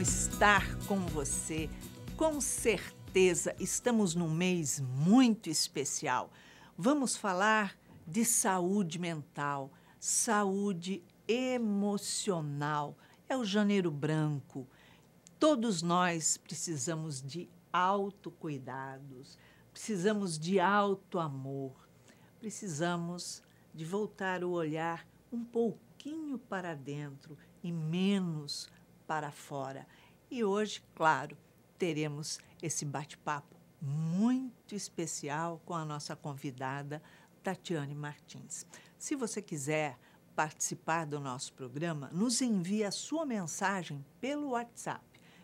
bom estar com você. Com certeza, estamos num mês muito especial. Vamos falar de saúde mental, saúde emocional. É o Janeiro Branco. Todos nós precisamos de autocuidados, precisamos de autoamor, precisamos de voltar o olhar um pouquinho para dentro e menos para fora. E hoje, claro, teremos esse bate-papo muito especial com a nossa convidada, Tatiane Martins. Se você quiser participar do nosso programa, nos envie a sua mensagem pelo WhatsApp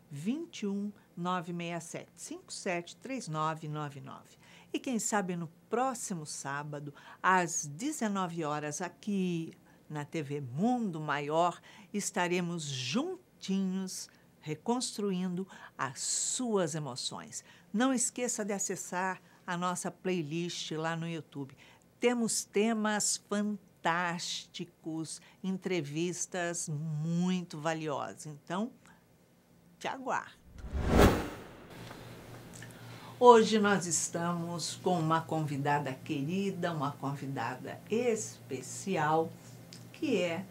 21 967 57 3999. E quem sabe no próximo sábado, às 19 horas, aqui na TV Mundo Maior, estaremos juntinhos reconstruindo as suas emoções. Não esqueça de acessar a nossa playlist lá no YouTube. Temos temas fantásticos, entrevistas muito valiosas. Então, te aguardo. Hoje nós estamos com uma convidada querida, uma convidada especial, que é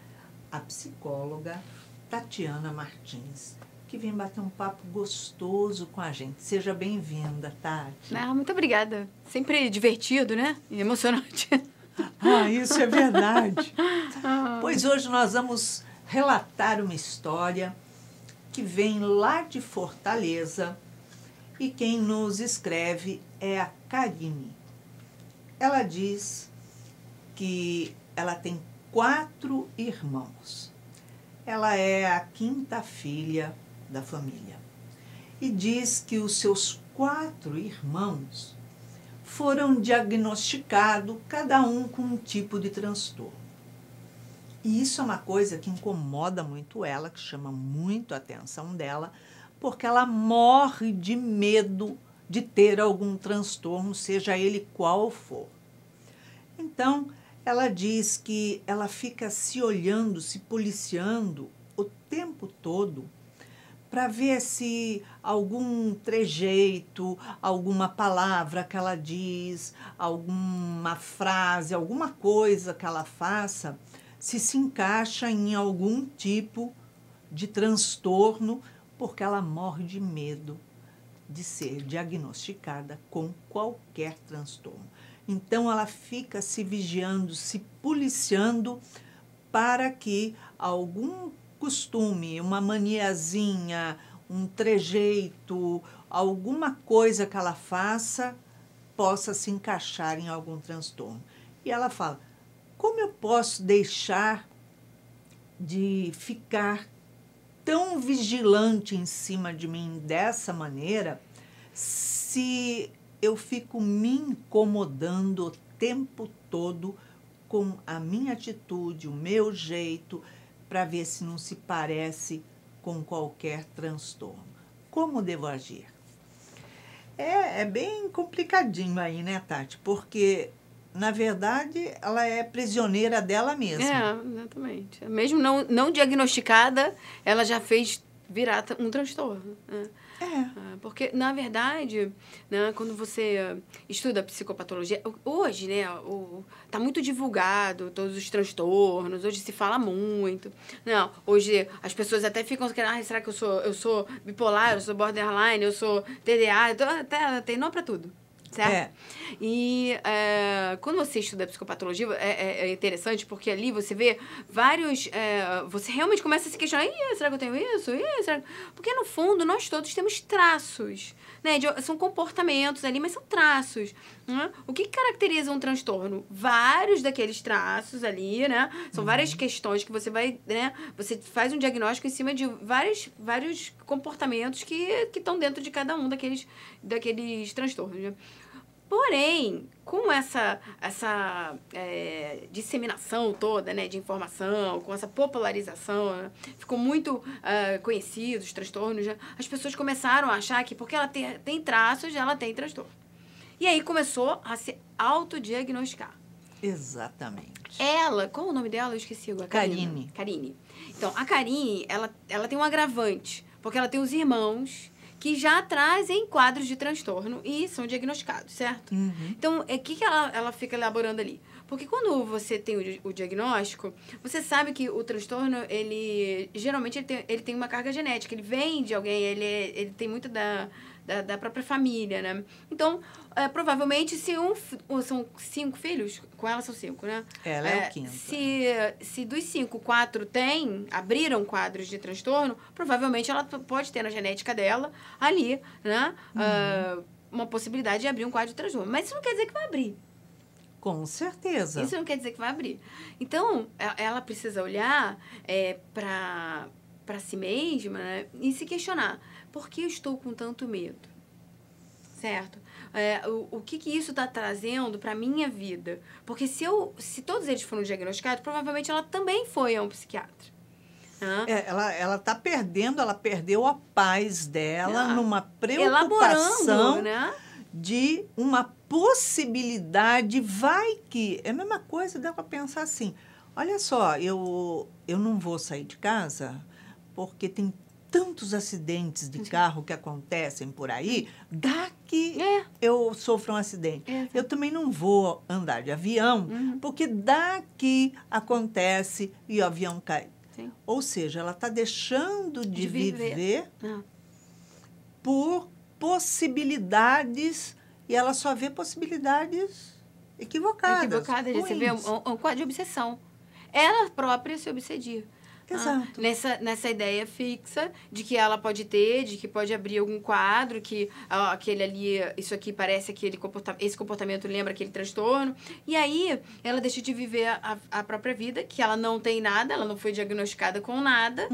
a psicóloga Tatiana Martins, que vem bater um papo gostoso com a gente. Seja bem-vinda, Tati. Muito obrigada. Sempre divertido, né? E emocionante. Isso é verdade. Pois hoje nós vamos relatar uma história que vem lá de Fortaleza e quem nos escreve é a Karine. Ela diz que ela tem 4 irmãos. Ela é a 5ª filha da família. E diz que os seus 4 irmãos foram diagnosticados, cada um com um tipo de transtorno. E isso é uma coisa que incomoda muito ela, que chama muito a atenção dela, porque ela morre de medo de ter algum transtorno, seja ele qual for. Então, ela diz que ela fica se olhando, se policiando o tempo todo para ver se algum trejeito, alguma palavra que ela diz, alguma frase, alguma coisa que ela faça, se encaixa em algum tipo de transtorno, porque ela morre de medo de ser diagnosticada com qualquer transtorno. Então, ela fica se vigiando, se policiando para que algum costume, uma maniazinha, um trejeito, alguma coisa que ela faça possa se encaixar em algum transtorno. E ela fala, como eu posso deixar de ficar tão vigilante em cima de mim dessa maneira se eu fico me incomodando o tempo todo com a minha atitude, o meu jeito, para ver se não se parece com qualquer transtorno. Como devo agir? É bem complicadinho aí, né, Tati? Porque, na verdade, ela é prisioneira dela mesma. Exatamente. Mesmo não diagnosticada, ela já fez virar um transtorno. Né? Porque, na verdade, né, quando você estuda psicopatologia, hoje, né, tá muito divulgado todos os transtornos, hoje se fala muito. Não, hoje as pessoas até ficam querendo, será que eu sou bipolar, eu sou borderline, eu sou TDA, até tem nome para tudo. Certo? E quando você estuda psicopatologia, é interessante porque ali você vê vários... você realmente começa a se questionar, será que eu tenho isso? Será? Porque, no fundo, nós todos temos traços. Né? São comportamentos ali, mas são traços. Né? O que caracteriza um transtorno? Vários daqueles traços ali, né? São várias questões que você vai... Né? Você faz um diagnóstico em cima de vários comportamentos que estão dentro de cada um daqueles transtornos. Né? Porém, com essa disseminação toda, né, de informação, com essa popularização, né, ficou muito conhecido os transtornos, né, as pessoas começaram a achar que porque ela tem traços, ela tem transtorno. E aí começou a se autodiagnosticar. Exatamente. Ela, qual o nome dela? Eu esqueci agora. Karine. Karine. Então, a Karine, ela tem um agravante. Porque ela tem os irmãos que já trazem quadros de transtorno e são diagnosticados, certo? Então, o que ela fica elaborando ali? Porque quando você tem o diagnóstico, você sabe que o transtorno, geralmente ele tem uma carga genética, ele vem de alguém, ele tem muito da própria família, né? Então, provavelmente, são 5 filhos, com ela são 5, né? Ela é o quinto. Se dos 5, 4 abriram quadros de transtorno, provavelmente ela pode ter na genética dela, ali, né? Uma possibilidade de abrir um quadro de transtorno. Mas isso não quer dizer que vai abrir. Com certeza. Isso não quer dizer que vai abrir. Então, ela precisa olhar para si mesma, né? E se questionar. Por que eu estou com tanto medo? Certo? O que isso está trazendo para a minha vida? Porque se todos eles foram diagnosticados, provavelmente ela também foi a um psiquiatra. Ela perdeu a paz dela numa preocupação, elaborando, né? De uma possibilidade, vai que... É a mesma coisa, dá para pensar assim, olha só, eu não vou sair de casa porque tem tantos acidentes de carro que acontecem por aí, dá que eu sofro um acidente. Eu também não vou andar de avião, porque dá que acontece e o avião cai. Sim. Ou seja, ela está deixando de viver por possibilidades, e ela só vê possibilidades equivocadas. Você vê um quadro de obsessão. Ela própria se obsedia. Exato. Nessa ideia fixa de que ela pode ter, de que pode abrir algum quadro, que aquele ali, isso aqui parece esse comportamento lembra aquele transtorno. E aí, ela deixa de viver a própria vida, que ela não tem nada, ela não foi diagnosticada com nada,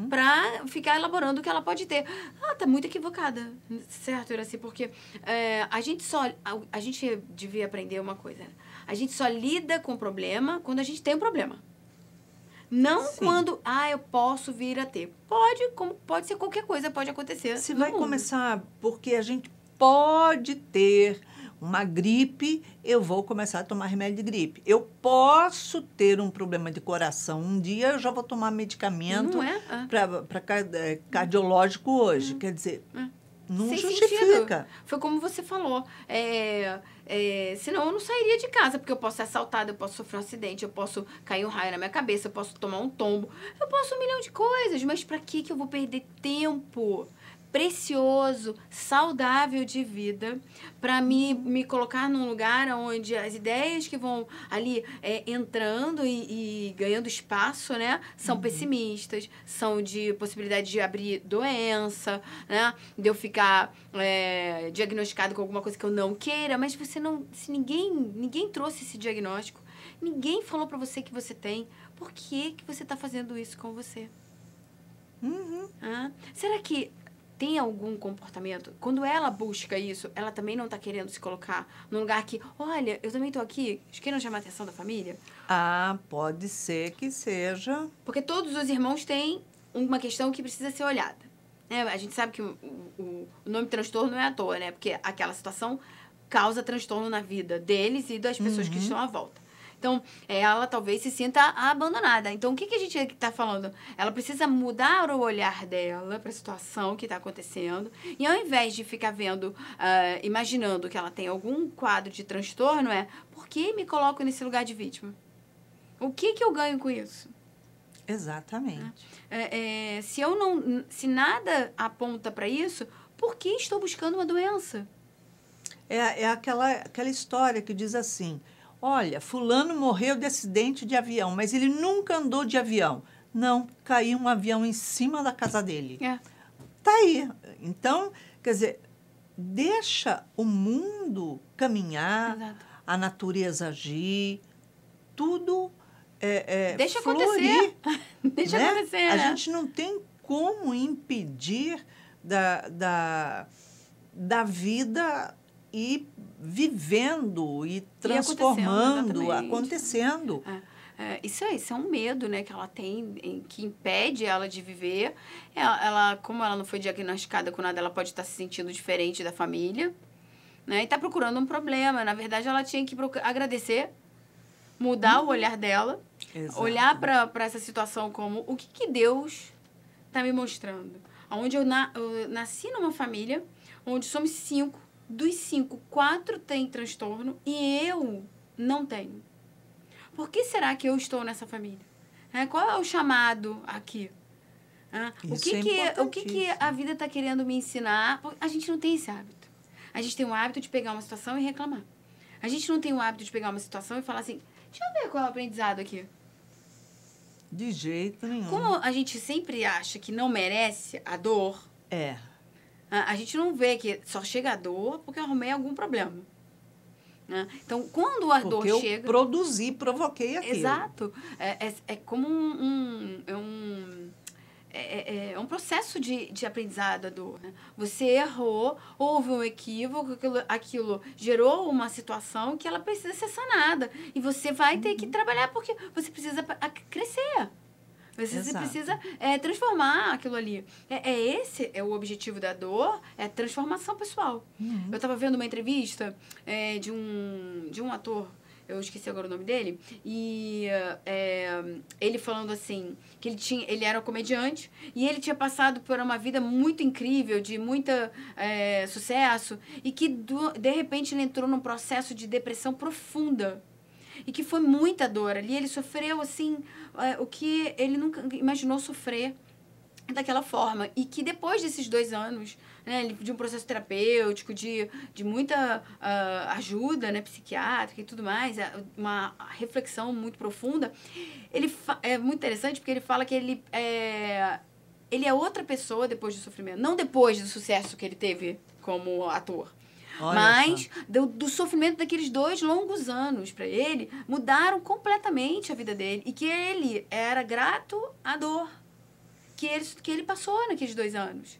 pra ficar elaborando o que ela pode ter. Ela tá muito equivocada, certo, Iraci? Porque a gente devia aprender uma coisa. A gente só lida com o problema quando a gente tem um problema. Não Sim. quando, eu posso vir a ter. Pode ser qualquer coisa, pode acontecer. Se vai começar, porque a gente pode ter uma gripe, eu vou começar a tomar remédio de gripe. Eu posso ter um problema de coração. Um dia eu já vou tomar medicamento para cardiológico hoje. Quer dizer, não Sem justifica. Sentido. Foi como você falou. Senão eu não sairia de casa, porque eu posso ser assaltada, eu posso sofrer um acidente, eu posso cair um raio na minha cabeça, eu posso tomar um tombo, eu posso 1 milhão de coisas, mas para que eu vou perder tempo precioso, saudável de vida, para me colocar num lugar onde as ideias que vão ali entrando e ganhando espaço, né, são pessimistas, são de possibilidade de abrir doença, né, de eu ficar diagnosticado com alguma coisa que eu não queira, mas se ninguém trouxe esse diagnóstico, ninguém falou para você que você tem, por que você está fazendo isso com você? Será que tem algum comportamento? Quando ela busca isso, ela também não está querendo se colocar num lugar que, olha, eu também estou aqui, querendo chamar a atenção da família? Pode ser que seja. Porque todos os irmãos têm uma questão que precisa ser olhada. A gente sabe que o nome transtorno não é à toa, né? Porque aquela situação causa transtorno na vida deles e das pessoas que estão à volta. Então, ela talvez se sinta abandonada. Então, o que a gente está falando? Ela precisa mudar o olhar dela para a situação que está acontecendo. E ao invés de ficar vendo, imaginando que ela tem algum quadro de transtorno, por que me coloco nesse lugar de vítima? O que eu ganho com isso? Exatamente. Se nada aponta para isso, por que estou buscando uma doença? Aquela história que diz assim... Olha, fulano morreu de acidente de avião, mas ele nunca andou de avião. Não, caiu um avião em cima da casa dele. Tá aí. Então, quer dizer, deixa o mundo caminhar, Exato. A natureza agir, tudo deixa florir. Acontecer. Deixa né? acontecer. A gente não tem como impedir da vida ir vivendo e transformando, acontecendo. Isso é um medo, né, que ela tem, que impede ela de viver. Como ela não foi diagnosticada com nada, ela pode estar se sentindo diferente da família, né, e está procurando um problema. Na verdade, ela tinha que agradecer, mudar o olhar dela, Exato. Olhar para essa situação como o que Deus está me mostrando. onde eu nasci numa família onde somos 5, dos 5, 4 têm transtorno e eu não tenho. Por que será que eu estou nessa família? Qual é o chamado aqui? O que a vida está querendo me ensinar? A gente não tem esse hábito. A gente tem o hábito de pegar uma situação e reclamar. A gente não tem o hábito de pegar uma situação e falar assim, deixa eu ver qual é o aprendizado aqui. De jeito nenhum. Como a gente sempre acha que não merece a dor, a gente não vê que só chega a dor porque eu arrumei algum problema. Então, quando a dor chega... provoquei aquilo. Exato. É como um processo de aprendizado a dor. Né? Você errou, houve um equívoco, aquilo gerou uma situação que ela precisa ser sanada. E você vai ter que trabalhar porque você precisa crescer. Você precisa transformar aquilo ali. Esse é o objetivo da dor, é transformação pessoal. Eu estava vendo uma entrevista de um ator, eu esqueci agora o nome dele, e ele falando assim, que ele era um comediante, e ele tinha passado por uma vida muito incrível, de muito sucesso, e que, de repente, ele entrou num processo de depressão profunda. E que foi muita dor ali. Ele sofreu, assim, o que ele nunca imaginou sofrer daquela forma. E que depois desses 2 anos, né, de um processo terapêutico, de muita ajuda, né, psiquiátrica e tudo mais, uma reflexão muito profunda, é muito interessante porque ele fala que ele é outra pessoa depois do sofrimento. Não depois do sucesso que ele teve como ator. Mas do sofrimento daqueles 2 longos anos para ele, mudaram completamente a vida dele. E que ele era grato à dor que ele passou naqueles 2 anos.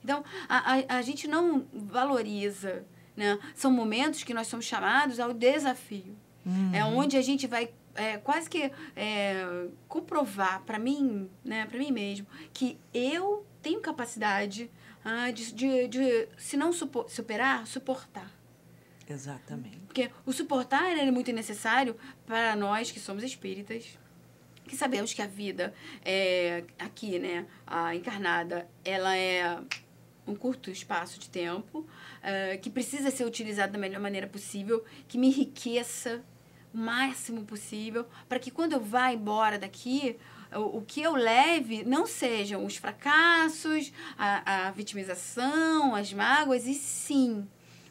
Então, a gente não valoriza, né? São momentos que nós somos chamados ao desafio. É onde a gente vai quase que comprovar para mim, né, para mim mesmo, que eu tenho capacidade de se não superar, suportar. Exatamente. Porque o suportar é muito necessário para nós que somos espíritas, que sabemos que a vida aqui, né, a encarnada, ela é um curto espaço de tempo, que precisa ser utilizada da melhor maneira possível, que me enriqueça o máximo possível, para que quando eu vá embora daqui, o que eu leve não sejam os fracassos, a vitimização, as mágoas, e sim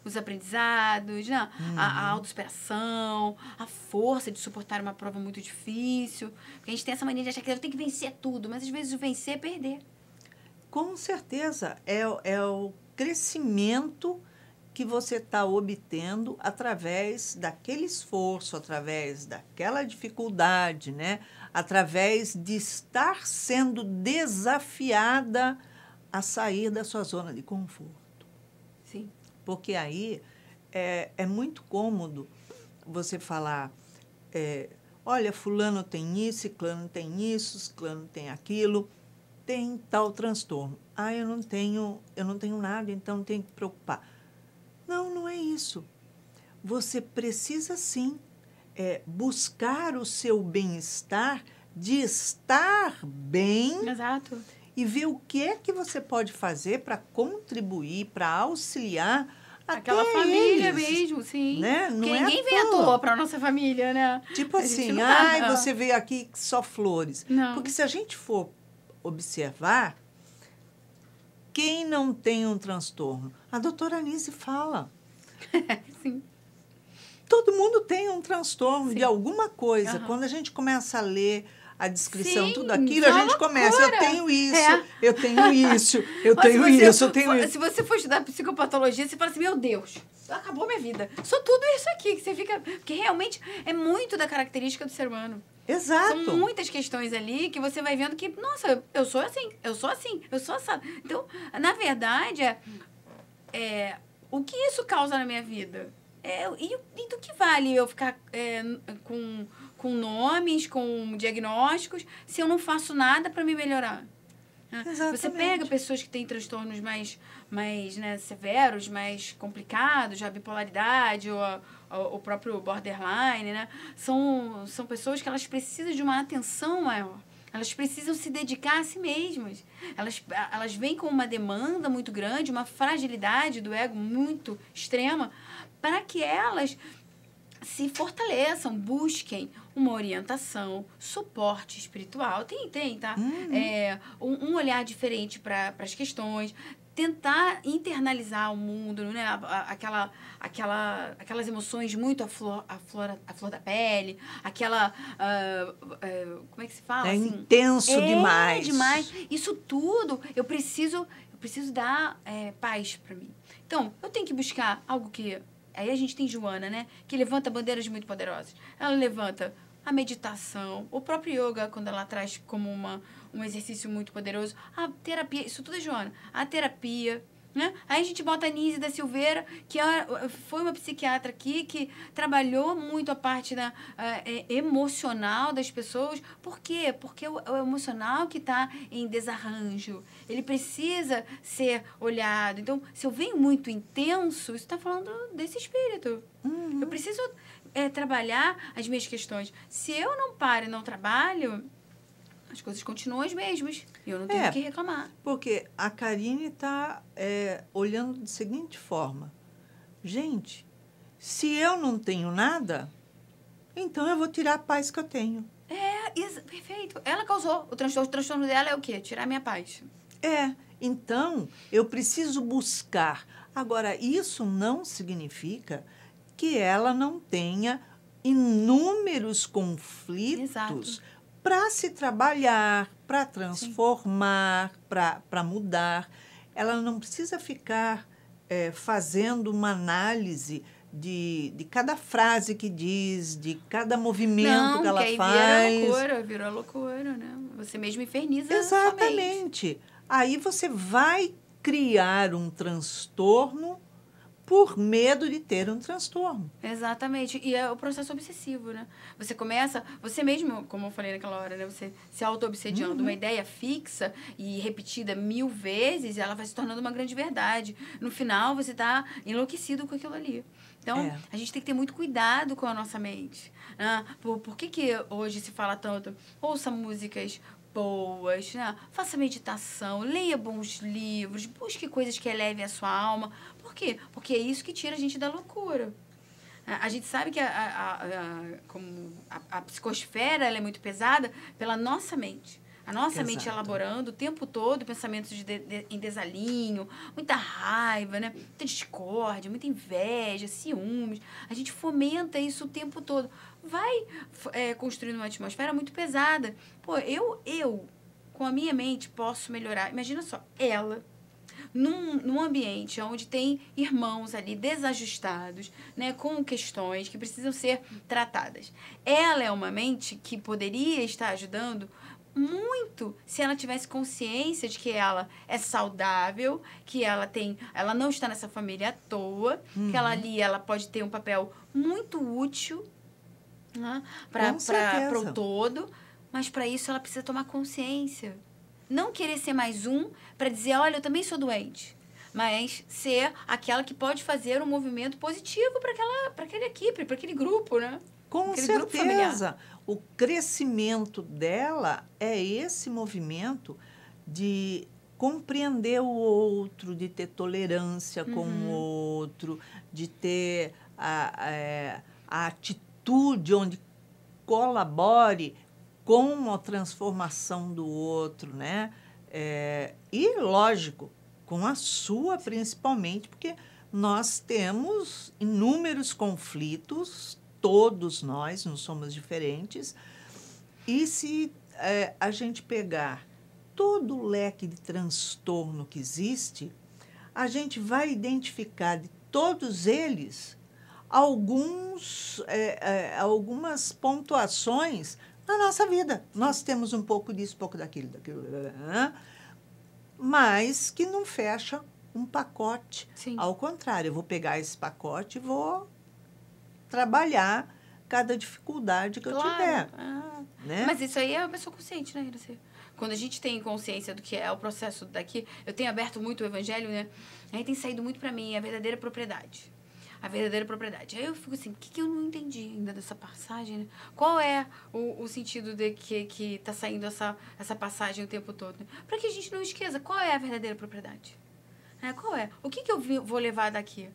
os aprendizados, né? A autossuperação, a força de suportar uma prova muito difícil. Porque a gente tem essa mania de achar que eu tenho que vencer tudo, mas às vezes o vencer é perder. Com certeza. É o crescimento que você está obtendo através daquele esforço, através daquela dificuldade, né? Através de estar sendo desafiada a sair da sua zona de conforto. Sim. Porque aí é muito cômodo você falar, olha, fulano tem isso, ciclano tem isso, ciclano tem aquilo, tem tal transtorno. Eu não tenho nada, então não tenho que preocupar. Não é isso. Você precisa, sim, buscar o seu bem-estar, de estar bem. Exato. E ver o que é que você pode fazer para contribuir, para auxiliar aquela até família eles, mesmo, sim. Né? Não porque é ninguém vem à toa para a nossa família, né? Tipo assim, você veio aqui só flores. Não. Porque se a gente for observar, quem não tem um transtorno? A doutora Anise fala. Sim. Todo mundo tem um transtorno Sim. de alguma coisa. Uhum. Quando a gente começa a ler a descrição, sim, tudo aquilo, a gente começa, eu tenho isso, eu tenho isso, eu tenho isso. Se você for estudar psicopatologia, você fala assim, meu Deus, acabou minha vida. Sou tudo isso aqui, que você fica... Porque realmente é muito da característica do ser humano. Exato. São muitas questões ali que você vai vendo que, nossa, eu sou assim, eu sou assado. Então, na verdade, o que isso causa na minha vida? E do que vale eu ficar com nomes, com diagnósticos, se eu não faço nada para me melhorar? Exatamente. Você pega pessoas que têm transtornos mais né, severos, mais complicados, a bipolaridade ou o próprio borderline, né? São pessoas que elas precisam de uma atenção maior. Elas precisam se dedicar a si mesmas. Elas vêm com uma demanda muito grande, uma fragilidade do ego muito extrema, para que elas se fortaleçam, busquem uma orientação, suporte espiritual. Tem, tá? Um olhar diferente para as questões, tentar internalizar o mundo, né? Aquelas emoções muito à flor da pele, como é que se fala? É assim, intenso demais. demais. Isso tudo eu preciso dar paz para mim. Então, eu tenho que buscar algo que... Aí a gente tem Joana, né? Que levanta bandeiras muito poderosas. Ela levanta a meditação, o próprio yoga, quando ela traz como um exercício muito poderoso. A terapia, isso tudo é Joana. A terapia, né? Aí a gente bota a Nise da Silveira, que foi uma psiquiatra aqui, que trabalhou muito a parte emocional das pessoas. Por quê? Porque o emocional que está em desarranjo, ele precisa ser olhado. Então, se eu venho muito intenso, isso está falando desse espírito. Eu preciso trabalhar as minhas questões. Se eu não paro e não trabalho, as coisas continuam as mesmas. E eu não tenho o que reclamar. Porque a Karine está olhando da seguinte forma. Gente, se eu não tenho nada, então eu vou tirar a paz que eu tenho. Perfeito. Ela causou. O transtorno dela é o quê? Tirar a minha paz. Então, eu preciso buscar. Agora, isso não significa que ela não tenha inúmeros conflitos para se trabalhar, para transformar, para mudar. Ela não precisa ficar fazendo uma análise de cada frase que diz, de cada movimento que ela faz. Vira loucura, né? Você mesmo inferniza. Exatamente. Aí você vai criar um transtorno por medo de ter um transtorno. Exatamente. E é o processo obsessivo, né? Você mesmo, como eu falei naquela hora, né? Você se auto-obsediando. Uma ideia fixa e repetida 1000 vezes, ela vai se tornando uma grande verdade. No final, você está enlouquecido com aquilo ali. Então, a gente tem que ter muito cuidado com a nossa mente. Né? Por que hoje se fala tanto? Ouça músicas boas, né? Faça meditação, leia bons livros, busque coisas que elevem a sua alma. Por quê? Porque é isso que tira a gente da loucura. A gente sabe que como a psicosfera ela é muito pesada pela nossa mente. A nossa mente elaborando o tempo todo pensamentos em desalinho, muita raiva, né? Muita discórdia, muita inveja, ciúmes. A gente fomenta isso o tempo todo. Vai construindo uma atmosfera muito pesada. Pô, eu com a minha mente, posso melhorar. Imagina só, ela, num ambiente onde tem irmãos ali desajustados, né, com questões que precisam ser tratadas. Ela é uma mente que poderia estar ajudando muito se ela tivesse consciência de que ela é saudável, que ela não está nessa família à toa, que ela pode ter um papel muito útil, né, para o todo, mas para isso ela precisa tomar consciência. Não querer ser mais um para dizer, olha, eu também sou doente, mas ser aquela que pode fazer um movimento positivo para aquela equipe, para aquele grupo, né? Com certeza. O crescimento dela é esse movimento de compreender o outro, de ter tolerância com o outro, de ter a atitude onde colabore com a transformação do outro, né? E, lógico, com a sua principalmente, porque nós temos inúmeros conflitos, todos nós, não somos diferentes, e se a gente pegar todo o leque de transtorno que existe, a gente vai identificar de todos eles algumas pontuações na nossa vida. Nós temos um pouco disso, um pouco daquilo, mas que não fecha um pacote. Sim. Ao contrário, eu vou pegar esse pacote e vou trabalhar cada dificuldade que eu tiver. Né? Mas isso aí é a pessoa consciente, né, Iraci? Quando a gente tem consciência do que é o processo daqui, eu tenho aberto muito o evangelho, né? Aí tem saído muito para mim a verdadeira propriedade. a verdadeira propriedade. Aí eu fico assim, o que eu não entendi ainda dessa passagem, né? Qual é o sentido de que tá saindo essa passagem o tempo todo? Né? Para que a gente não esqueça, qual é a verdadeira propriedade? Qual é? O que eu vou levar daqui?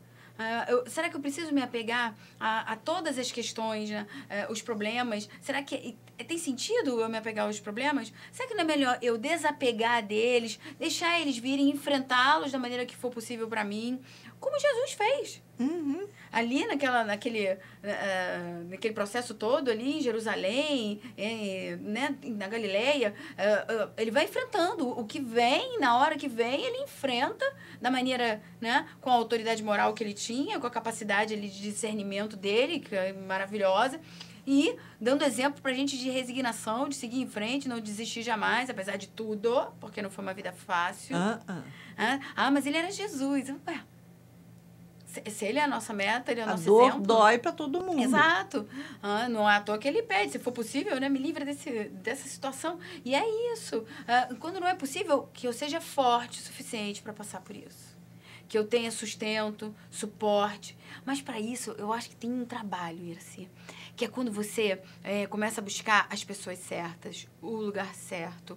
Será que eu preciso me apegar a todas as questões, né? Os problemas? Será que tem sentido eu me apegar aos problemas? Será que não é melhor eu desapegar deles, deixar eles virem, enfrentá-los da maneira que for possível para mim? Como Jesus fez. Uhum. Ali naquele processo todo ali em Jerusalém, né, na Galileia, ele vai enfrentando o que vem, na hora que vem, ele enfrenta da maneira, né, com a autoridade moral que ele tinha, com a capacidade ali, de discernimento dele, que é maravilhosa, e dando exemplo pra gente de resignação, de seguir em frente, não desistir jamais, apesar de tudo, porque não foi uma vida fácil. Mas ele era Jesus. Ué, se ele é a nossa meta, ele é o nosso exemplo. A dor dói para todo mundo. Exato. Não é à toa que ele pede, se for possível, né, me livra dessa situação. E é isso. Quando não é possível, que eu seja forte o suficiente para passar por isso. Que eu tenha sustento, suporte. Mas para isso, eu acho que tem um trabalho, Iraci. Que é quando você começa a buscar as pessoas certas, o lugar certo,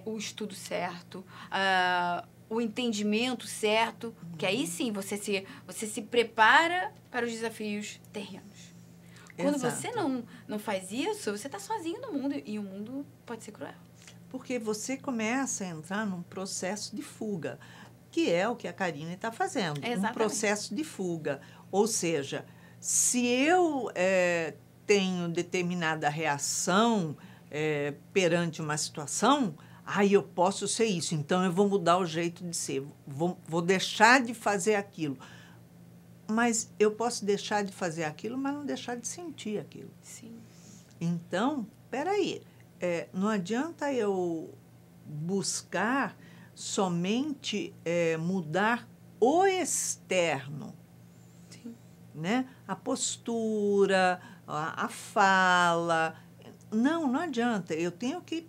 o estudo certo, o entendimento certo, que aí sim você se prepara para os desafios terrenos. Quando você não faz isso, você está sozinho no mundo e o mundo pode ser cruel. Porque você começa a entrar num processo de fuga, que é o que a Karine está fazendo. Exatamente. Um processo de fuga. Ou seja, se eu tenho determinada reação perante uma situação, eu posso ser isso, então eu vou mudar o jeito de ser, vou deixar de fazer aquilo. Mas eu posso deixar de fazer aquilo, mas não deixar de sentir aquilo. Sim. Então, peraí, não adianta eu buscar somente mudar o externo. Sim. Né? A postura, a fala. Não adianta, eu tenho que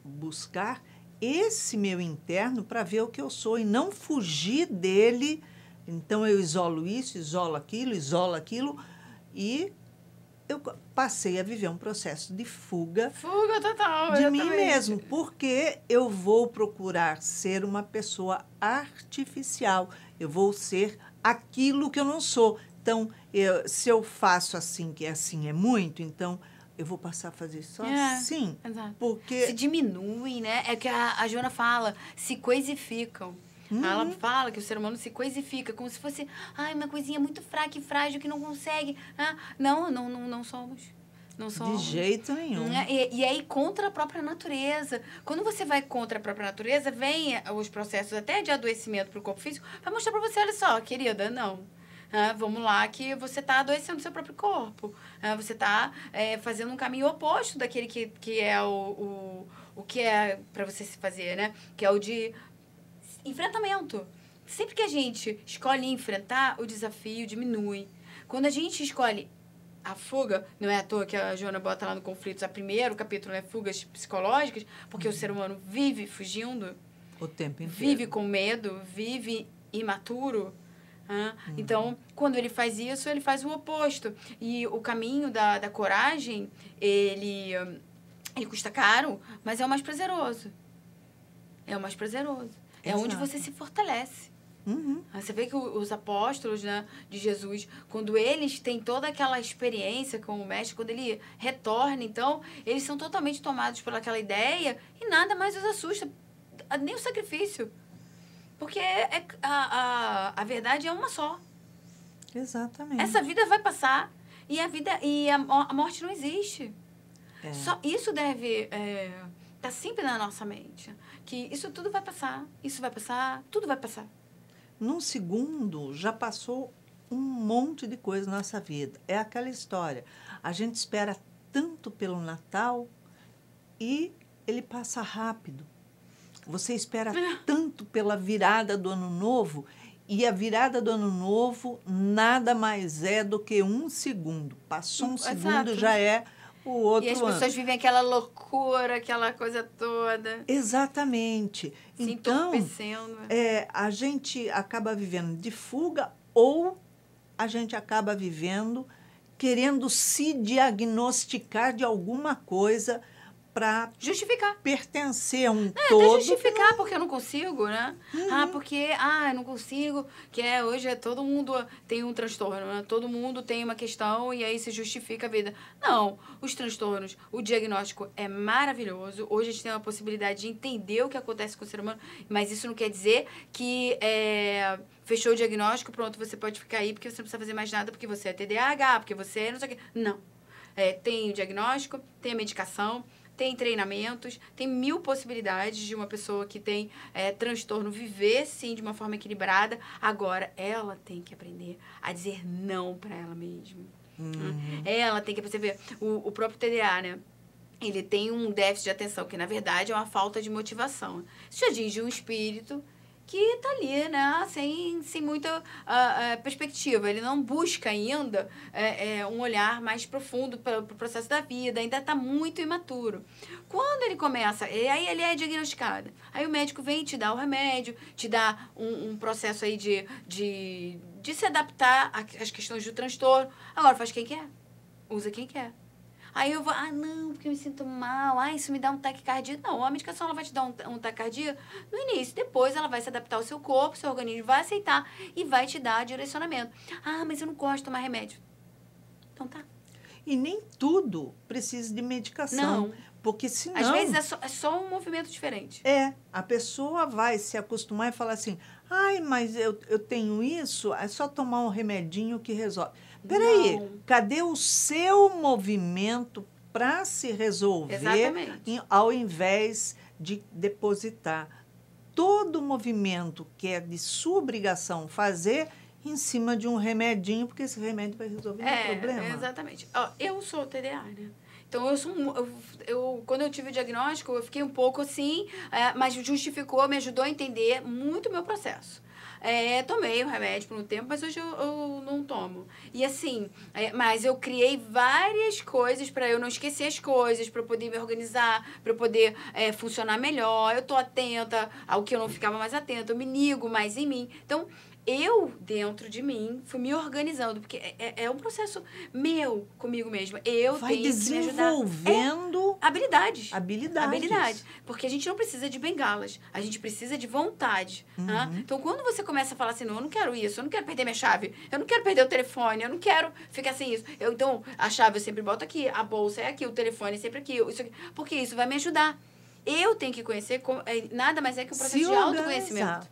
buscar esse meu interno para ver o que eu sou e não fugir dele. Então, eu isolo isso, isolo aquilo, e eu passei a viver um processo de fuga total, de mim mesmo, porque eu vou procurar ser uma pessoa artificial, eu vou ser aquilo que eu não sou. Então, se eu faço assim, que assim é muito, então eu vou passar a fazer só assim. Exato. Porque se diminuem, né? É que a Joana fala, se coisificam. Ela fala que o ser humano se coisifica, como se fosse uma coisinha muito fraca e frágil que não consegue. Não somos. Não somos. De jeito nenhum. E aí, contra a própria natureza. Quando você vai contra a própria natureza, vem os processos até de adoecimento para o corpo físico, para mostrar para você, olha só, querida, não. Vamos lá, que você está adoecendo o seu próprio corpo. Você está fazendo um caminho oposto daquele que é o que é para você se fazer, né? Que é o de enfrentamento. Sempre que a gente escolhe enfrentar, o desafio diminui. Quando a gente escolhe a fuga, não é à toa que a Joana bota lá no Conflitos, o primeiro capítulo é fugas psicológicas, porque o ser humano vive fugindo. O tempo inteiro. Vive com medo, vive imaturo. Então, quando ele faz isso, ele faz o oposto. E o caminho da coragem, ele custa caro, mas é o mais prazeroso. É o mais prazeroso. É onde você se fortalece. Você vê que os apóstolos, né, de Jesus, quando eles têm toda aquela experiência com o mestre, quando ele retorna, então, eles são totalmente tomados por aquela ideia e nada mais os assusta, nem o sacrifício. Porque a verdade é uma só. Exatamente. Essa vida vai passar e a morte não existe. Só isso deve estar sempre na nossa mente. Que isso tudo vai passar, isso vai passar, tudo vai passar. Num segundo, já passou um monte de coisa na nossa vida. É aquela história. A gente espera tanto pelo Natal e ele passa rápido. Você espera tanto pela virada do Ano Novo e a virada do Ano Novo nada mais é do que um segundo. Passou um segundo, já é o outro ano. E as pessoas vivem aquela loucura, aquela coisa toda. Exatamente. Se então, entorpecendo. A gente acaba vivendo de fuga ou a gente acaba vivendo querendo se diagnosticar de alguma coisa para justificar. Pertencer a um Até todo. justificar porque eu não consigo, né? Porque eu não consigo, hoje todo mundo tem um transtorno, né? Todo mundo tem uma questão e aí se justifica a vida. Não, os transtornos, o diagnóstico é maravilhoso. Hoje a gente tem uma possibilidade de entender o que acontece com o ser humano, mas isso não quer dizer que fechou o diagnóstico, pronto, você pode ficar aí porque você não precisa fazer mais nada, porque você é TDAH, porque você é não sei o quê. Não. Tem o diagnóstico, tem a medicação, tem treinamentos, tem 1000 possibilidades de uma pessoa que tem transtorno viver, sim, de uma forma equilibrada. Agora, ela tem que aprender a dizer não para ela mesma. Ela tem que perceber. O próprio TDA, né? Ele tem um déficit de atenção, que na verdade é uma falta de motivação. Isso já diz de um espírito que está ali, né, sem muita perspectiva. Ele não busca ainda um olhar mais profundo para o processo da vida, ainda está muito imaturo. Quando ele começa, aí ele é diagnosticado, aí o médico vem te dar o remédio, te dá um processo aí de se adaptar às questões do transtorno. Agora, faz quem quer, usa quem quer. Aí eu vou, não, porque eu me sinto mal, isso me dá um taquicardia. Não, a medicação ela vai te dar um taquicardia no início, depois ela vai se adaptar ao seu corpo, seu organismo vai aceitar e vai te dar direcionamento. Mas eu não gosto de tomar remédio. Então tá. E nem tudo precisa de medicação. Não. Porque senão... Às vezes é só um movimento diferente. A pessoa vai se acostumar e falar assim, mas eu tenho isso, é só tomar um remedinho que resolve. Peraí, cadê o seu movimento para se resolver? Exatamente. Ao invés de depositar todo o movimento que é de sua obrigação fazer em cima de um remedinho, porque esse remédio vai resolver o problema. Exatamente. Eu sou TDA, né? Então, quando eu tive o diagnóstico, eu fiquei um pouco assim, mas justificou, me ajudou a entender muito o meu processo. Tomei o remédio por um tempo, mas hoje eu não tomo. E assim, mas eu criei várias coisas para eu não esquecer as coisas, para eu poder me organizar, para eu poder funcionar melhor. Eu tô atenta ao que eu não ficava mais atenta, eu me ligo mais em mim. Então, eu, dentro de mim, fui me organizando, porque é um processo meu comigo mesma. Eu vai tenho que me ajudar. Desenvolvendo habilidades. Habilidades. Porque a gente não precisa de bengalas, a gente precisa de vontade. Né? Então, quando você começa a falar assim, não, eu não quero isso, eu não quero perder minha chave, eu não quero perder o telefone, eu não quero ficar sem isso. Então, a chave eu sempre boto aqui, a bolsa é aqui, o telefone é sempre aqui, isso aqui, porque isso vai me ajudar. Eu tenho que conhecer, nada mais é que um processo de autoconhecimento.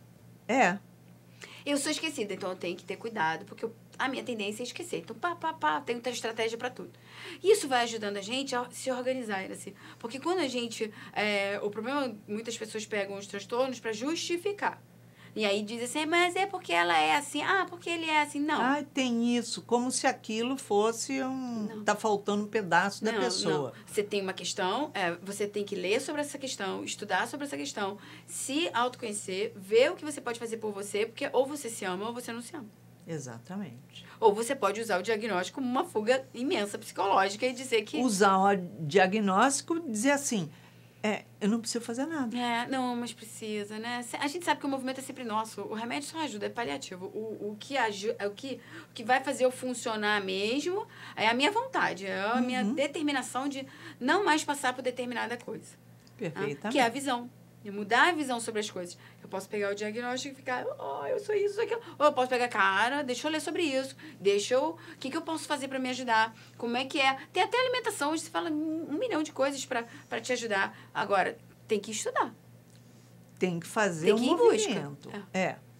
Eu sou esquecida, então eu tenho que ter cuidado, porque a minha tendência é esquecer. Então, tenho que ter estratégia para tudo. Isso vai ajudando a gente a se organizar, assim. Porque quando a gente... o problema, muitas pessoas pegam os transtornos para justificar. E aí dizem assim, mas é porque ela é assim. Porque ele é assim. Não. Tem isso. Como se aquilo fosse tá faltando um pedaço da pessoa. Não. Você tem uma questão, você tem que ler sobre essa questão, estudar sobre essa questão, se autoconhecer, ver o que você pode fazer por você, porque ou você se ama ou você não se ama. Exatamente. Ou você pode usar o diagnóstico como uma fuga imensa psicológica e dizer que... Usar o diagnóstico e dizer assim... eu não preciso fazer nada. Não, mas precisa, né? A gente sabe que o movimento é sempre nosso. O remédio só ajuda, é paliativo. O que vai fazer eu funcionar mesmo é a minha vontade, é a minha determinação de não mais passar por determinada coisa. Perfeitamente. Que é a visão. De mudar a visão sobre as coisas. Eu posso pegar o diagnóstico e ficar, eu sou isso, aquilo. Ou eu posso pegar, cara, deixa eu ler sobre isso. O que eu posso fazer para me ajudar? Como é que é? Tem até alimentação, hoje você fala 1 milhão de coisas para te ajudar. Agora, tem que estudar. Tem que fazer um movimento.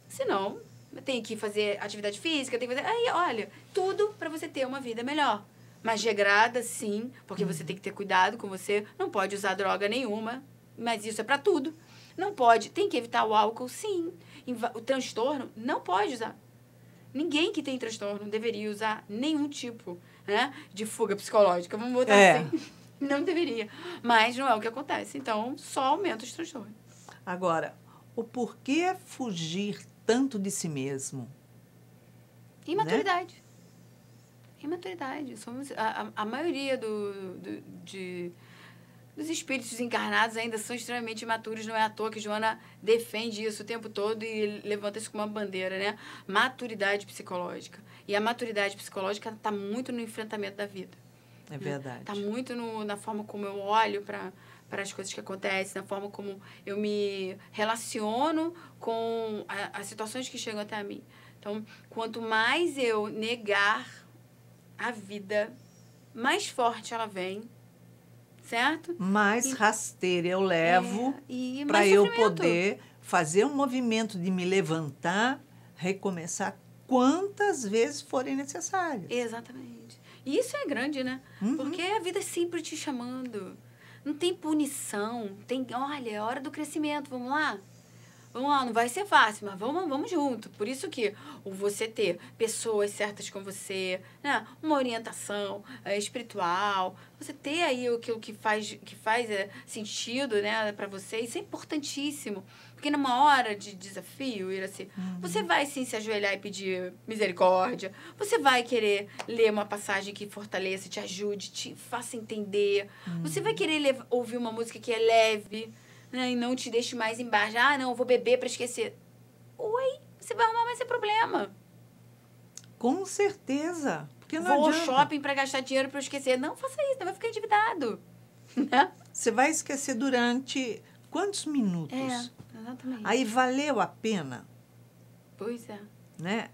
Senão, tem que fazer atividade física, tem que fazer... Aí, olha, tudo para você ter uma vida melhor. Mas regrada, sim, porque você tem que ter cuidado com você. Não pode usar droga nenhuma. Mas isso é para tudo. Não pode. Tem que evitar o álcool, sim. O transtorno, não pode usar. Ninguém que tem transtorno deveria usar nenhum tipo, né, de fuga psicológica. Vamos botar assim. Não deveria. Mas não é o que acontece. Então, só aumenta os transtornos. Agora, o porquê fugir tanto de si mesmo? Imaturidade. Né? Imaturidade. Somos a maioria dos espíritos encarnados ainda são extremamente imaturos, não é à toa que Joana defende isso o tempo todo e levanta isso como uma bandeira, né? Maturidade psicológica. E a maturidade psicológica está muito no enfrentamento da vida. É verdade. Está muito na forma como eu olho para as coisas que acontecem, na forma como eu me relaciono com as situações que chegam até a mim. Então, quanto mais eu negar a vida, mais forte ela vem, certo? Mais rasteira eu levo para eu poder fazer um movimento de me levantar, recomeçar quantas vezes forem necessárias. Exatamente. E isso é grande, né? Porque a vida é sempre te chamando. Não tem punição. Olha, é hora do crescimento, vamos lá? Vamos lá, não vai ser fácil, mas vamos junto. Por isso que você ter pessoas certas com você, né? Uma orientação espiritual, você ter aí aquilo que faz sentido, né, para você, isso é importantíssimo. Porque numa hora de desafio, Iraci, você vai sim se ajoelhar e pedir misericórdia. Você vai querer ler uma passagem que fortaleça, te ajude, te faça entender. Você vai querer ouvir uma música que é leve, né, e não te deixe mais embaixo. Não, eu vou beber para esquecer. Oi, você vai arrumar mais esse problema. Com certeza. Porque não vou adianta. ao shopping para gastar dinheiro para eu esquecer. Não faça isso, não vai ficar endividado. Você vai esquecer durante quantos minutos? Exatamente. Aí valeu a pena? Pois é. Né?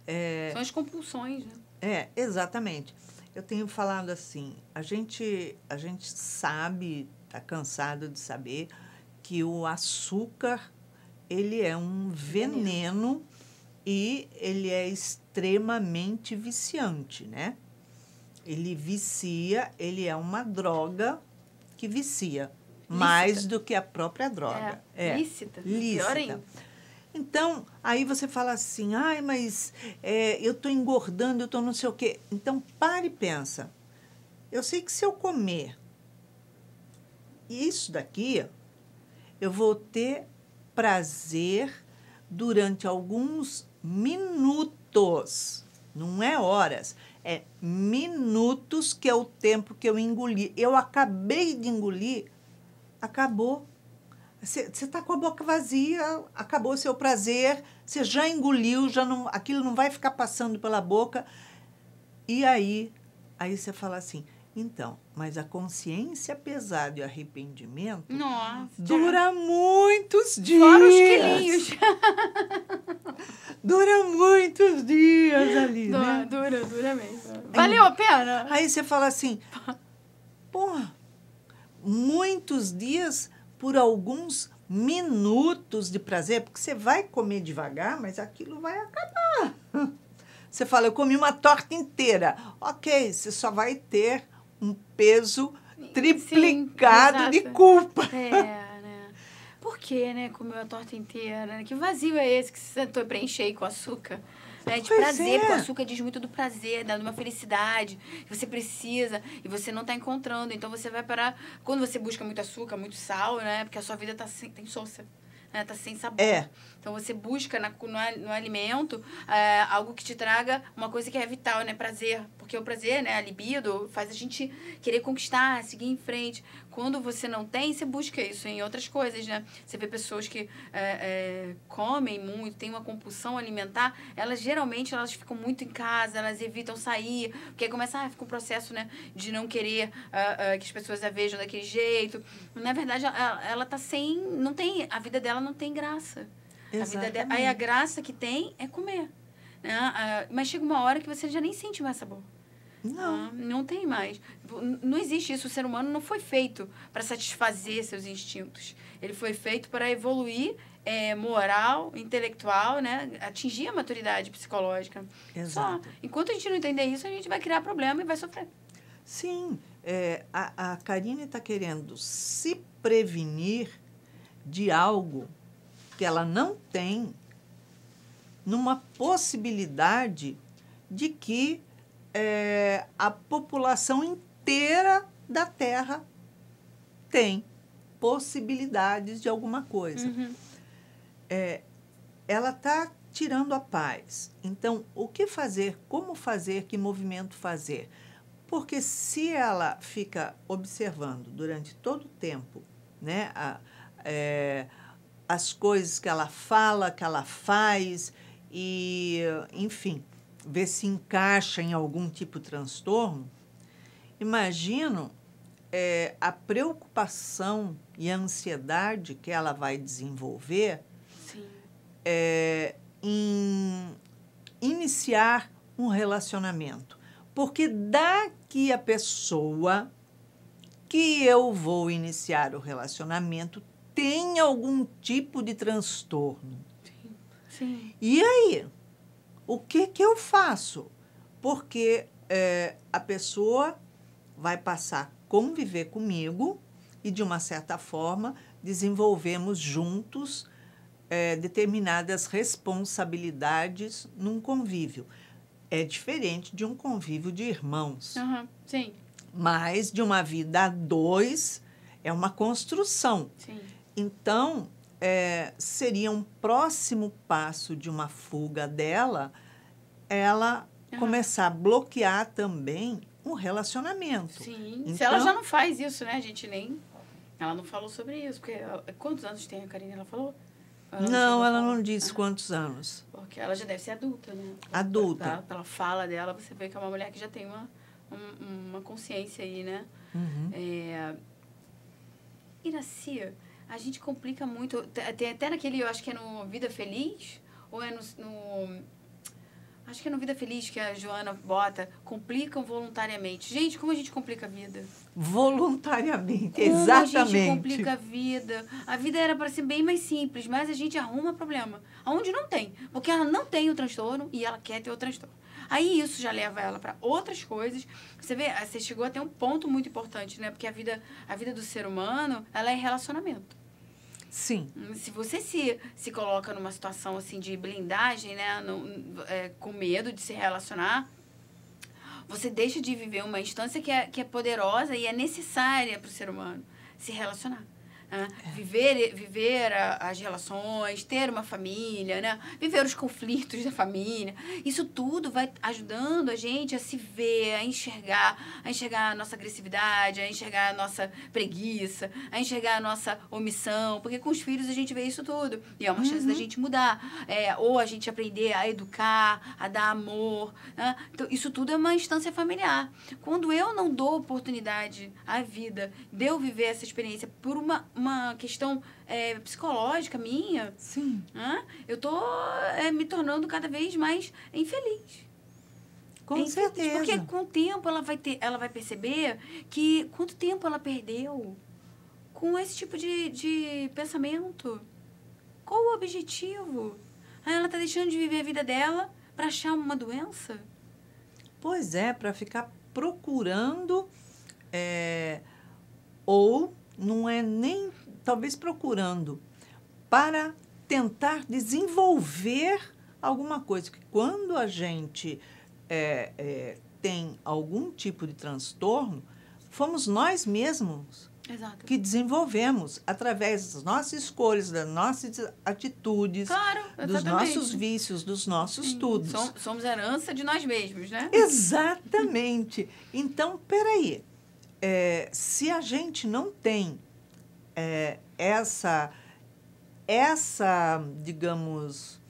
São as compulsões, né? Exatamente. Eu tenho falado assim, a gente sabe, está cansado de saber que o açúcar, ele é um veneno e ele é extremamente viciante, né? Ele vicia, ele é uma droga que vicia. Lícita. Mais do que a própria droga. Lícita. Lícita. Pior ainda. Então, aí você fala assim, mas eu estou engordando, eu estou não sei o quê. Então, pare e pensa. Eu sei que se eu comer isso daqui, eu vou ter prazer durante alguns minutos. Não é horas, é minutos, que é o tempo que eu engoli. Eu acabei de engolir, acabou. Você está com a boca vazia, acabou o seu prazer, você já engoliu, aquilo não vai ficar passando pela boca. E aí você fala assim, então, mas a consciência pesada e o arrependimento dura muitos dias. Fora os quilinhos. Dura muitos dias ali, né? Dura mesmo. Valeu a pena? Aí você fala assim, muitos dias por alguns minutos de prazer, porque você vai comer devagar, mas aquilo vai acabar. Você fala, eu comi uma torta inteira. Ok, você só vai ter um peso triplicado de culpa. Né? Por que, né, comeu a torta inteira? Né? Que vazio é esse que você tentou preencher com açúcar? De prazer, porque o açúcar diz muito do prazer, de uma felicidade que você precisa e você não está encontrando. Então, você vai parar... Quando você busca muito açúcar, muito sal, né? Porque a sua vida tá insossa. Está sem sabor. Então, você busca no alimento algo que te traga uma coisa que é vital, né? Prazer. Porque o prazer, né? A libido faz a gente querer conquistar, seguir em frente. Quando você não tem, você busca isso em outras coisas, né? Você vê pessoas que comem muito, têm uma compulsão alimentar, geralmente elas ficam muito em casa, elas evitam sair, porque aí começa fica um processo, né? De não querer que as pessoas a vejam daquele jeito. Na verdade, ela tá sem... Não tem... A vida dela não tem graça. Aí a graça que tem é comer. Né? Mas chega uma hora que você já nem sente mais sabor. Não tem mais. Não existe isso. O ser humano não foi feito para satisfazer seus instintos. Ele foi feito para evoluir moral, intelectual, né? Atingir a maturidade psicológica. Exato. Só. Enquanto a gente não entender isso, a gente vai criar problema e vai sofrer. Sim. A Karine está querendo se prevenir de algo que ela não tem, numa possibilidade de que a população inteira da Terra tem possibilidades de alguma coisa. Ela está tirando a paz. Então, o que fazer? Como fazer? Que movimento fazer? Porque se ela fica observando durante todo o tempo, né, as coisas que ela fala, que ela faz, e, enfim, ver se encaixa em algum tipo de transtorno, imagino a preocupação e a ansiedade que ela vai desenvolver em iniciar um relacionamento. Porque daqui a pessoa que eu vou iniciar o relacionamento tem algum tipo de transtorno. Sim. Sim. E aí? O que eu faço? Porque a pessoa vai passar a conviver comigo e, de uma certa forma, desenvolvemos juntos determinadas responsabilidades num convívio. É diferente de um convívio de irmãos. Sim. Mas de uma vida a dois é uma construção. Sim. Então, seria um próximo passo de uma fuga dela, ela começar a bloquear também um relacionamento. Sim. Então, se ela já não faz isso, né? A gente nem... Ela não falou sobre isso. Porque quantos anos tem a Karine? Ela falou? Não, ela não disse quantos anos. Porque ela já deve ser adulta, né? Adulta. Pela fala dela, você vê que é uma mulher que já tem uma consciência aí, né? Iraci, a gente complica muito. Tem até naquele, eu acho que é no Vida Feliz, ou é acho que é no Vida Feliz que a Joana bota, complicam voluntariamente. Gente, como a gente complica a vida? Voluntariamente, como exatamente. A gente complica a vida. A vida era para ser bem mais simples, mas a gente arruma problema. Aonde não tem. Porque ela não tem o transtorno e ela quer ter o transtorno. Aí isso já leva ela para outras coisas. Você vê, você chegou até um ponto muito importante, né? Porque a vida do ser humano, ela é relacionamento. Sim. Se você se coloca numa situação assim de blindagem, né? Com medo de se relacionar, você deixa de viver uma instância que é poderosa e é necessária para o ser humano se relacionar. Viver as relações, ter uma família, né? Viver os conflitos da família. Isso tudo vai ajudando a gente a se ver, a enxergar a nossa agressividade, a enxergar a nossa preguiça, a enxergar a nossa omissão. Porque com os filhos a gente vê isso tudo. E é uma chance da gente mudar. Ou a gente aprender a educar, a dar amor. Né? Então, isso tudo é uma instância familiar. Quando eu não dou oportunidade à vida de eu viver essa experiência por uma questão psicológica minha, sim, eu estou me tornando cada vez mais infeliz. Com certeza. Porque com o tempo ela vai perceber que quanto tempo ela perdeu com esse tipo de pensamento. Qual o objetivo? Ela está deixando de viver a vida dela para achar uma doença? Pois é, para ficar procurando ou não é nem, talvez procurando, para tentar desenvolver alguma coisa. Que quando a gente tem algum tipo de transtorno, fomos nós mesmos Exato. que desenvolvemos através das nossas escolhas, das nossas atitudes, claro, dos nossos vícios, dos nossos tudos. Somos herança de nós mesmos, né? Exatamente. Então, peraí. Se a gente não tem digamos,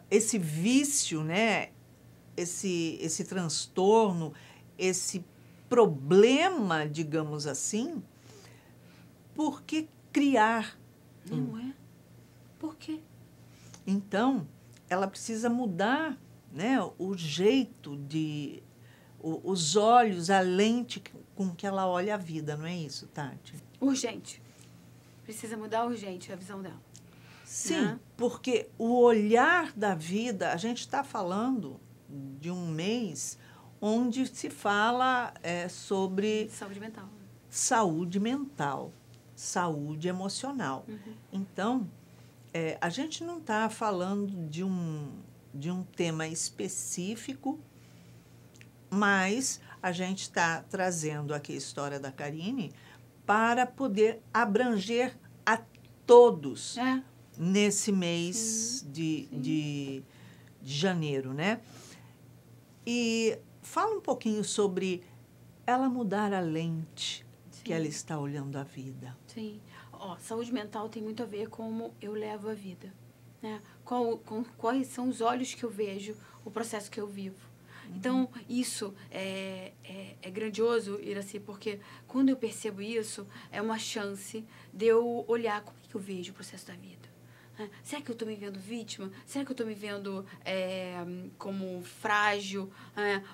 esse vício, né? Esse transtorno, esse problema, digamos assim, por que criar? Não é? Por quê? Então, ela precisa mudar, né, o jeito os olhos, a lente com que ela olha a vida, não é isso, Tati? Urgente. Precisa mudar urgente a visão dela. Sim, né? Porque o olhar da vida, a gente está falando de um mês onde se fala sobre saúde mental. Saúde mental, saúde emocional. Uhum. Então, a gente não está falando de um tema específico, mas a gente está trazendo aqui a história da Karine para poder abranger a todos nesse mês de janeiro, né? E fala um pouquinho sobre ela mudar a lente que ela está olhando a vida. Sim. Saúde mental tem muito a ver com como eu levo a vida, né? Quais são os olhos que eu vejo, o processo que eu vivo. Então, isso é grandioso, Iracy, porque quando eu percebo isso, é uma chance de eu olhar como que eu vejo o processo da vida. Será que eu estou me vendo vítima? Será que eu estou me vendo como frágil,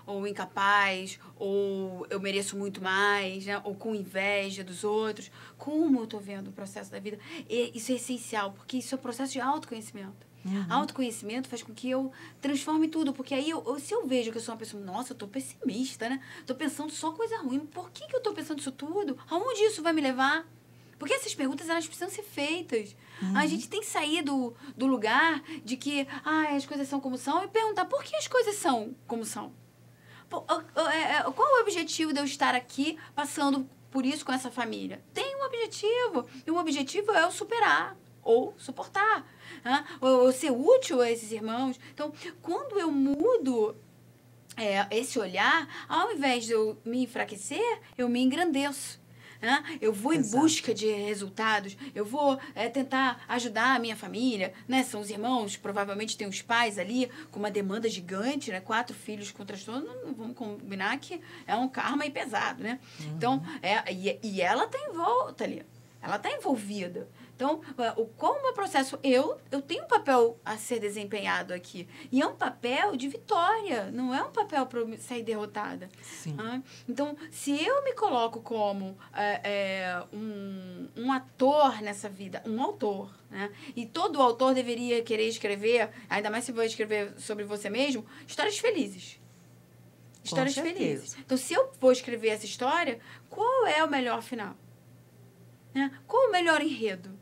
ou incapaz, ou eu mereço muito mais, né? Ou com inveja dos outros? Como eu estou vendo o processo da vida? E isso é essencial, porque isso é um processo de autoconhecimento. Autoconhecimento faz com que eu transforme tudo, porque aí, se eu vejo que eu sou uma pessoa, nossa, eu tô pessimista, né? Tô pensando só coisa ruim. Por que eu tô pensando isso tudo? Aonde isso vai me levar? Porque essas perguntas, elas precisam ser feitas. A gente tem que sair do lugar de que as coisas são como são e perguntar por que as coisas são como são. Qual o objetivo de eu estar aqui passando por isso com essa família? Tem um objetivo. E o objetivo é eu superar ou suportar. Ou ser útil a esses irmãos. Então, quando eu mudo esse olhar, ao invés de eu me enfraquecer, eu me engrandeço. Eu vou em busca de resultados, eu vou tentar ajudar a minha família, né? São os irmãos, provavelmente tem os pais ali com uma demanda gigante, né? 4 filhos com transtorno, vamos combinar que é um karma aí pesado, né? Então, e ela tá em volta ali, ela tá envolvida. Então, como o meu processo, eu tenho um papel a ser desempenhado aqui. E é um papel de vitória, não é um papel para eu sair derrotada. Sim. Então, se eu me coloco como um ator nessa vida, um autor, né? E todo autor deveria querer escrever, ainda mais se for escrever sobre você mesmo, histórias felizes. Histórias felizes. Então, se eu for escrever essa história, qual é o melhor final? Qual o melhor enredo?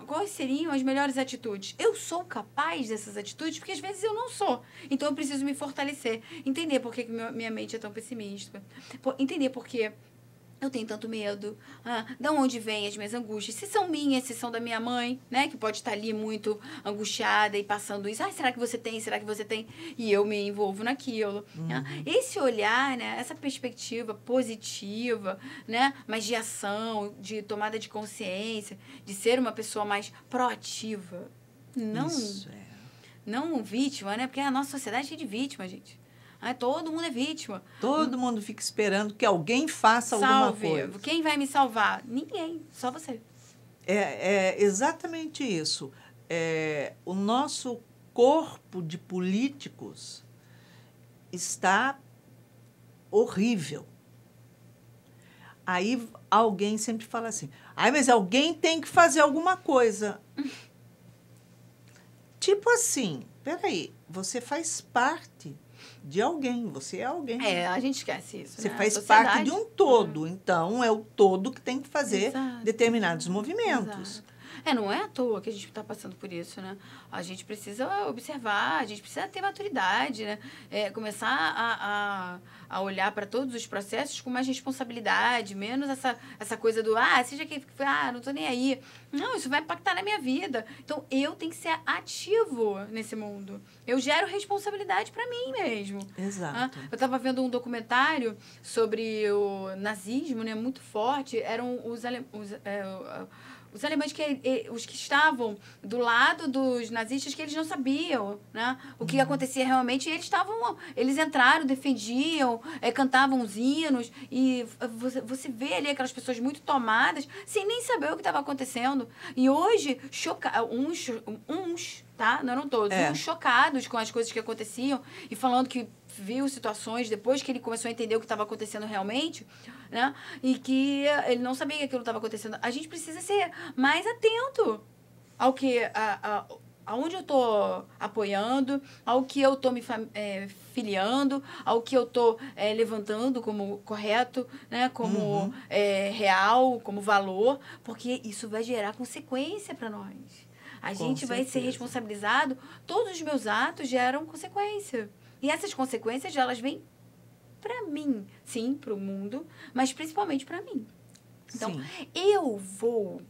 Quais seriam as melhores atitudes? Eu sou capaz dessas atitudes? Porque às vezes eu não sou. Então eu preciso me fortalecer. Entender por que minha mente é tão pessimista. Entender por que eu tenho tanto medo. De onde vêm as minhas angústias? Se são minhas, se são da minha mãe, né? Que pode estar ali muito angustiada e passando isso. Será que você tem? Será que você tem? E eu me envolvo naquilo. Esse olhar, né? Essa perspectiva positiva, né? Mas de ação, de tomada de consciência, de ser uma pessoa mais proativa. Não vítima, né? Porque a nossa sociedade é cheia de vítima, gente. Todo mundo é vítima. Todo mundo fica esperando que alguém faça alguma coisa. Quem vai me salvar? Ninguém, só você. É exatamente isso. O nosso corpo de políticos está horrível. Aí alguém sempre fala assim, mas alguém tem que fazer alguma coisa. Tipo assim, peraí, você faz parte de alguém, você é alguém. A gente esquece isso. Você faz parte de um todo, então é o todo que tem que fazer determinados movimentos. Exato. Não é à toa que a gente está passando por isso, né? A gente precisa observar, a gente precisa ter maturidade, né? Começar a olhar para todos os processos com mais responsabilidade, menos essa coisa do, seja que, não estou nem aí. Não, isso vai impactar na minha vida. Então, eu tenho que ser ativo nesse mundo. Eu gero responsabilidade para mim mesmo. Exato. Eu estava vendo um documentário sobre o nazismo, né? Muito forte. Eram os alemães, os que estavam do lado dos nazistas, que eles não sabiam, né, o que acontecia realmente. E eles entraram, defendiam, cantavam os hinos. E você vê ali aquelas pessoas muito tomadas, sem nem saber o que estava acontecendo. E hoje, uns, tá? Não eram todos, uns chocados com as coisas que aconteciam e falando que viu situações depois que ele começou a entender o que estava acontecendo realmente, né? E que ele não sabia que aquilo estava acontecendo. A gente precisa ser mais atento ao que aonde eu estou apoiando, ao que eu estou me filiando, ao que eu estou levantando como correto, né? Como real, como valor, porque isso vai gerar consequência para nós. A gente vai ser responsabilizado. Todos os meus atos geram consequência. E essas consequências, elas vêm para mim. Sim, para o mundo, mas principalmente para mim. Então, eu vou,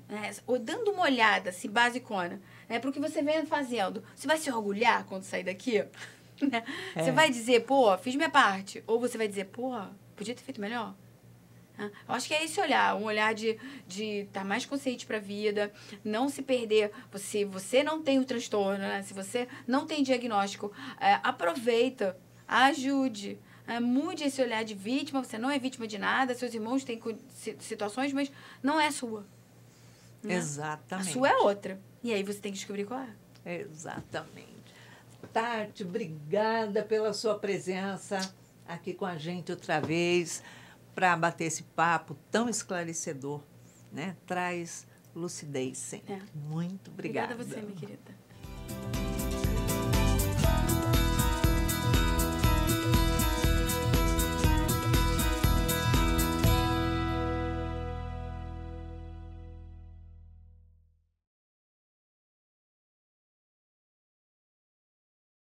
dando uma olhada, assim, basicona, para o que você vem fazendo. Você vai se orgulhar quando sair daqui? Né? Você vai dizer, pô, fiz minha parte. Ou você vai dizer, pô, podia ter feito melhor. Eu acho que é esse olhar, um olhar de estar mais consciente para a vida, não se perder. Se você não tem o transtorno, né? Se você não tem diagnóstico, aproveita, ajude. Mude esse olhar de vítima. Você não é vítima de nada, seus irmãos têm situações, mas não é a sua. Né? Exatamente. A sua é outra. E aí você tem que descobrir qual é. Exatamente. Tati, obrigada pela sua presença aqui com a gente outra vez, para bater esse papo tão esclarecedor, né? Traz lucidez sempre. Muito obrigada. Obrigada a você, minha querida.